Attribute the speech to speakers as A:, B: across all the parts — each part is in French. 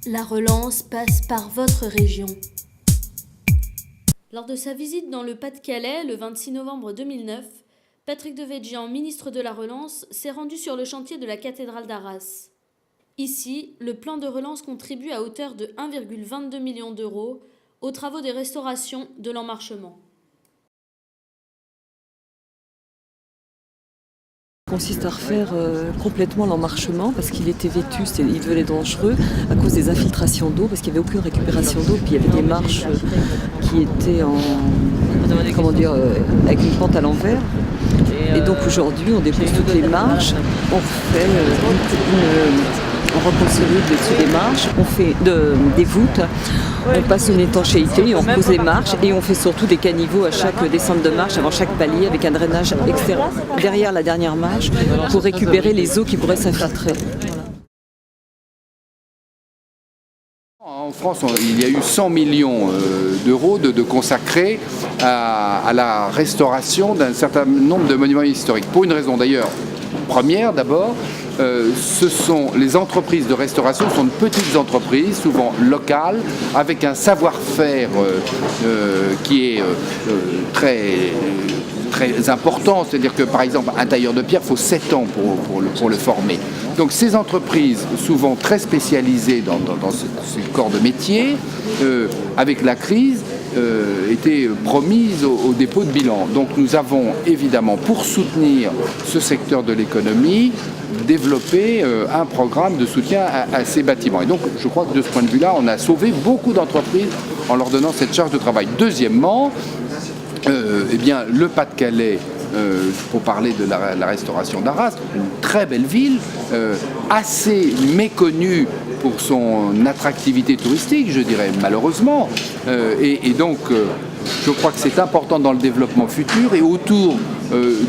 A: La relance passe par votre région. Lors de sa visite dans le Pas-de-Calais le 26 novembre 2009, Patrick Devedjian, ministre de la Relance, s'est rendu sur le chantier de la cathédrale d'Arras. Ici, le plan de relance contribue à hauteur de 1,22 million d'euros aux travaux de restauration de l'emmarchement.
B: Consiste à refaire complètement l'emmarchement parce qu'il était vétuste et il devenait dangereux à cause des infiltrations d'eau, parce qu'il n'y avait aucune récupération d'eau, puis il y avait des marches qui étaient avec une pente à l'envers. Et donc aujourd'hui on dépose toutes les marches, on fait on reconsolide dessus des marches, on fait des voûtes, on passe une étanchéité, on repose les marches et on fait surtout des caniveaux à chaque descente de marche, avant chaque palier, avec un drainage extérieur derrière la dernière marche pour récupérer les eaux qui pourraient s'infiltrer.
C: En France, il y a eu 100 millions d'euros de consacrés à la restauration d'un certain nombre de monuments historiques. Pour une raison d'ailleurs première d'abord, les entreprises de restauration sont de petites entreprises, souvent locales, avec un savoir-faire qui est très important. C'est-à-dire que par exemple un tailleur de pierre, il faut 7 ans pour le former. Donc ces entreprises, souvent très spécialisées dans ce corps de métier, avec la crise, étaient promises au dépôt de bilan. Donc nous avons évidemment, pour soutenir ce secteur de l'économie, développé un programme de soutien à ces bâtiments. Et donc je crois que de ce point de vue-là, on a sauvé beaucoup d'entreprises en leur donnant cette charge de travail. Deuxièmement, le Pas-de-Calais, pour parler de la restauration d'Arras, une très belle ville, assez méconnue pour son attractivité touristique, je dirais, malheureusement. Et donc, je crois que c'est important dans le développement futur. Et autour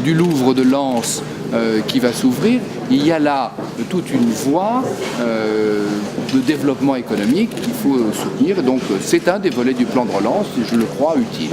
C: du Louvre de Lens qui va s'ouvrir, il y a là toute une voie de développement économique qu'il faut soutenir. Donc, c'est un des volets du plan de relance, et je le crois utile.